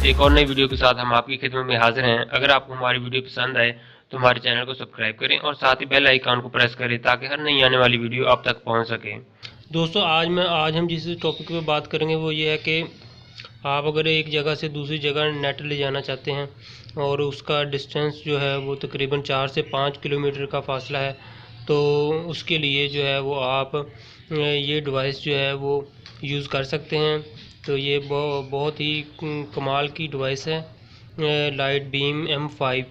एक और नई वीडियो के साथ हम आपकी खिदमत में हाजिर हैं। अगर आपको हमारी वीडियो पसंद आए तो हमारे चैनल को सब्सक्राइब करें और साथ ही बेल आइकन को प्रेस करें ताकि हर नई आने वाली वीडियो आप तक पहुंच सके। दोस्तों आज हम जिस टॉपिक पे बात करेंगे वो ये है कि आप अगर एक जगह से दूसरी जगह नेट ले जाना चाहते हैं और उसका डिस्टेंस जो है वो तकरीबन 4 से 5 किलोमीटर का फासला है, तो उसके लिए जो है वो आप ये डिवाइस जो है वो यूज़ कर सकते हैं। तो ये बहुत ही कमाल की डिवाइस है, लाइट बीम M5।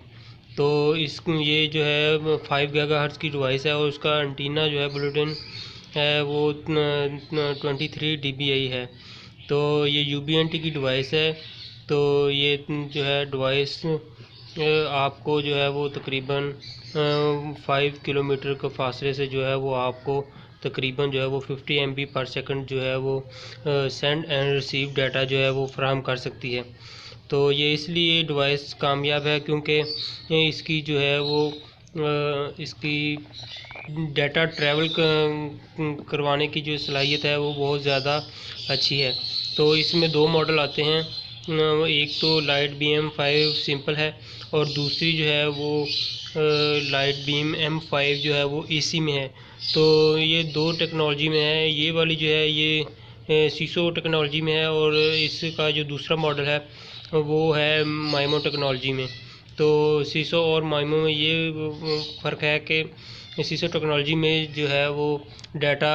तो ये जो है 5 गीगाहर्ट्ज़ की डिवाइस है और उसका एंटीना जो है बुलेटिन है वो 23 dBi है। तो ये UBNT की डिवाइस है। तो ये जो है डिवाइस आपको जो है वो तकरीबन 5 किलोमीटर के फासले से जो है वो आपको तकरीबन जो है वो 50 MB/सेकंड जो है वो सेंड एंड रिसीव डाटा जो है वो फराहम कर सकती है। तो ये इसलिए डिवाइस कामयाब है क्योंकि इसकी जो है वो इसकी डाटा ट्रैवल करवाने की जो सलाहियत है वो बहुत ज़्यादा अच्छी है। तो इसमें 2 मॉडल आते हैं, एक तो लाइट बीम M5 सिंपल है और दूसरी जो है वो लाइट बीम M5 जो है वो AC में है। तो ये 2 टेक्नोलॉजी में है। ये वाली जो है ये सीसो टेक्नोलॉजी में है और इसका जो दूसरा मॉडल है वो है माइमो टेक्नोलॉजी में। तो सीसो और माइमो में ये फ़र्क है कि सीसो टेक्नोलॉजी में जो है वो डाटा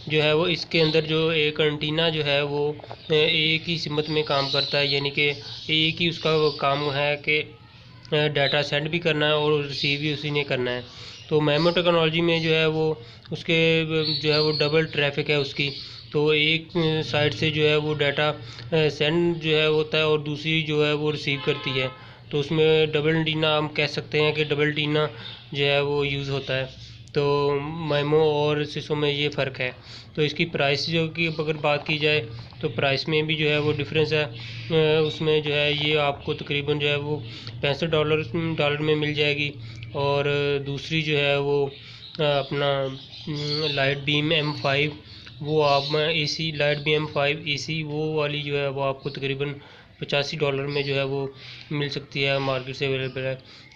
जो है वो इसके अंदर जो एक एंटीना जो है वो एक ही सिमत में काम करता है, यानी कि एक ही उसका काम है कि डाटा सेंड भी करना है और रिसीव भी उसी ने करना है। तो माइमो टेक्नोलॉजी में जो है वो उसके जो है वो डबल ट्रैफिक है उसकी। तो एक साइड से जो है वो डाटा सेंड जो है होता है और दूसरी जो है वो रिसीव करती है। तो उसमें डबल एंटीना हम कह सकते हैं कि डबल एंटीना जो है वो यूज़ होता है। तो माइमो और सिसो में ये फ़र्क है। तो इसकी प्राइस जो की अगर बात की जाए तो प्राइस में भी जो है वो डिफरेंस है। उसमें जो है ये आपको तकरीबन जो है वो $65 में मिल जाएगी और दूसरी जो है वो अपना लाइट बीम M5 वो आप AC light beam M5 AC वो वाली जो है वो आपको तकरीबन $85 में जो है वो मिल सकती है, मार्केट से अवेलेबल है।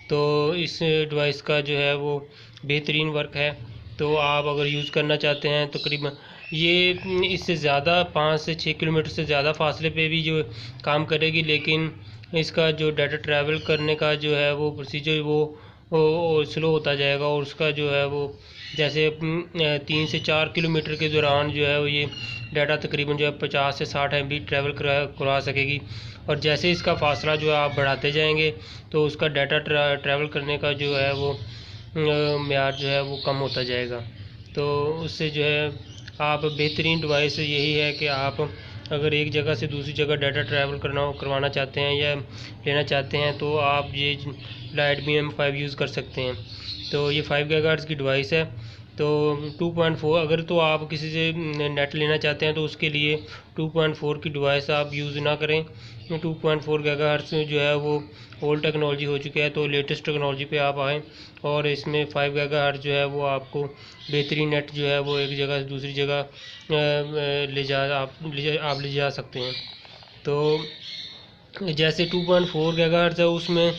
तो इस डिवाइस का जो है वो बेहतरीन वर्क है। तो आप अगर यूज़ करना चाहते हैं तकरीबन ये इससे ज़्यादा 5 से 6 किलोमीटर से ज़्यादा फासले पे भी जो काम करेगी, लेकिन इसका जो डाटा ट्रैवल करने का जो है वो प्रोसीजर वो स्लो होता जाएगा और उसका जो है वो जैसे 3 से 4 किलोमीटर के दौरान जो है वो ये डाटा तकरीबन जो है 50 से 60 MB ट्रैवल करवा सकेगी। और जैसे इसका फासला जो है आप बढ़ाते जाएंगे तो उसका डाटा ट्रैवल करने का जो है वो म्यार जो है वो कम होता जाएगा। तो उससे जो है आप बेहतरीन डिवाइस यही है कि आप अगर एक जगह से दूसरी जगह डाटा ट्रैवल करवाना चाहते हैं या लेना चाहते हैं तो आप ये लाइट बीम M5 यूज़ कर सकते हैं। तो ये 5 गीगाहर्ट्ज़ की डिवाइस है। तो 2.4 अगर तो आप किसी से नेट लेना चाहते हैं तो उसके लिए 2.4 की डिवाइस आप यूज़ ना करें। 2.4 गीगाहर्ट्ज़ जो है वो ओल्ड टेक्नोलॉजी हो चुकी है, तो लेटेस्ट टेक्नोलॉजी पे आप आएँ और इसमें 5 गीगाहर्ट्ज़ जो है वो आपको बेहतरीन नेट जो है वो एक जगह से दूसरी जगह आप ले जा सकते हैं। तो जैसे 2.4 गीगाहर्ट्ज़ है उसमें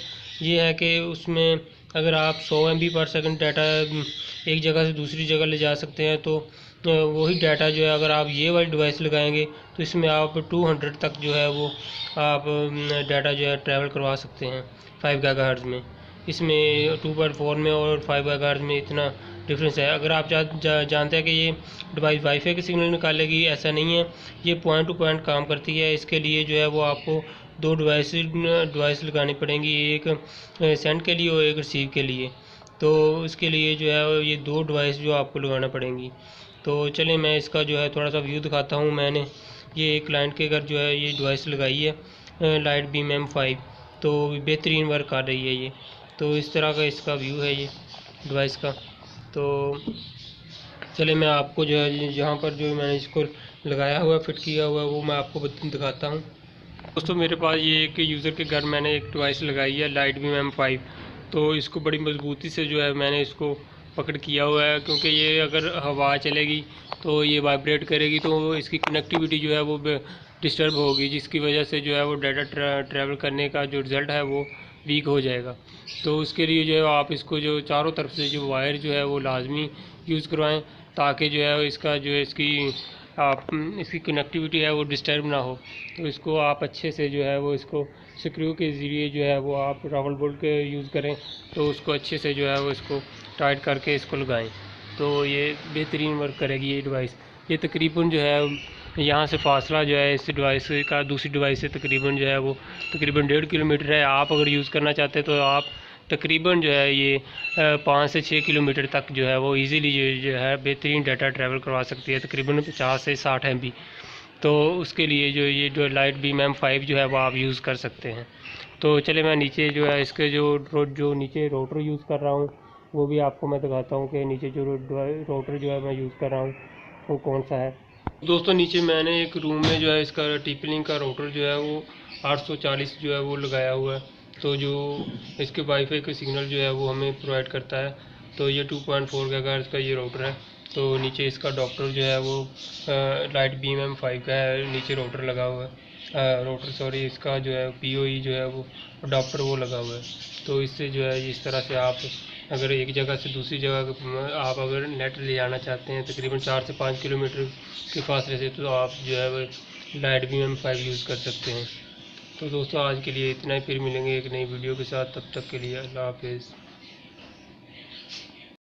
ये है कि उसमें अगर आप 100 MB/सेकंड डाटा एक जगह से दूसरी जगह ले जा सकते हैं, तो वही डाटा जो है अगर आप ये वाली डिवाइस लगाएंगे तो इसमें आप 200 तक जो है वो आप डाटा जो है ट्रैवल करवा सकते हैं 5 गीगाहर्ट्ज़ में। इसमें 2.4 में और 5 गीगाहर्ट्ज़ में इतना डिफरेंस है। अगर आप जानते हैं कि ये डिवाइस वाईफाई के सिग्नल निकालेगी, ऐसा नहीं है, ये पॉइंट टू पॉइंट काम करती है। इसके लिए जो है वो आपको 2 डिवाइस लगानी पड़ेंगी, एक सेंड के लिए और एक रिसीव के लिए। तो इसके लिए जो है ये 2 डिवाइस जो आपको लगाना पड़ेंगी। तो चलिए मैं इसका जो है थोड़ा सा व्यू दिखाता हूँ। मैंने ये एक क्लाइंट के घर जो है ये डिवाइस लगाई है लाइट बीम M5, तो बेहतरीन वर्क कर रही है ये। तो इस तरह का इसका व्यू है ये डिवाइस का। तो चलिए मैं आपको जो है जहाँ पर जो मैंने इसको लगाया हुआ फिट किया हुआ वो मैं आपको दिखाता हूँ। दोस्तों मेरे पास ये एक यूज़र के घर मैंने एक डिवाइस लगाई है लाइट बीम M5। तो इसको बड़ी मज़बूती से जो है मैंने इसको पकड़ किया हुआ है, क्योंकि ये अगर हवा चलेगी तो ये वाइब्रेट करेगी तो इसकी कनेक्टिविटी जो है वो डिस्टर्ब होगी, जिसकी वजह से जो है वो डाटा ट्रैवल करने का जो रिज़ल्ट है वो वीक हो जाएगा। तो उसके लिए जो है आप इसको जो चारों तरफ से जो वायर जो है वो लाजमी यूज़ करवाएं, ताकि जो है इसका जो है इसकी कनेक्टिविटी है वो डिस्टर्ब ना हो। तो इसको आप अच्छे से जो है वो इसको स्क्रू के ज़रिए जो है वो आप रावल बोल्ट के यूज़ करें, तो उसको अच्छे से जो है वो इसको टाइट करके इसको लगाएं, तो ये बेहतरीन वर्क करेगी ये डिवाइस। ये तकरीबन जो है यहाँ से फासला जो है इस डिवाइस का दूसरी डिवाइस से तकरीबन जो है वो तकरीबन 1.5 किलोमीटर है। आप अगर यूज़ करना चाहते हैं तो आप तकरीबन जो है ये 5 से 6 किलोमीटर तक जो है वो इजीली जो है बेहतरीन डाटा ट्रैवल करवा सकती है, तकरीबन 50 से 60 MB। तो उसके लिए जो लाइट बीम M5 जो है वो आप यूज़ कर सकते हैं। तो चले मैं नीचे जो है इसके जो नीचे रोटर यूज़ कर रहा हूँ वो भी आपको मैं दिखाता हूँ कि नीचे जो रोटर जो है मैं यूज़ कर रहा हूँ वो कौन सा है। दोस्तों नीचे मैंने एक रूम में जो है इसका TP-Link का रोटर जो है वो 840 जो है वो लगाया हुआ है, तो जो इसके वाईफाई का सिग्नल जो है वो हमें प्रोवाइड करता है। तो ये 2.4 GHz का ये रोटर है। तो नीचे इसका डॉक्टर जो है वो लाइट बीम M5 का है, नीचे रोटर लगा हुआ है, इसका जो है POE जो है वो अडाप्टर वो लगा हुआ है। तो इससे जो है इस तरह से आप अगर एक जगह से दूसरी जगह आप अगर नेट ले जाना चाहते हैं तकरीबन 4 से 5 किलोमीटर के फासले से, तो आप जो है वो लाइट बीम M5 यूज़ कर सकते हैं। तो दोस्तों आज के लिए इतना ही, फिर मिलेंगे एक नई वीडियो के साथ, तब तक के लिए अल्लाह हाफिज़।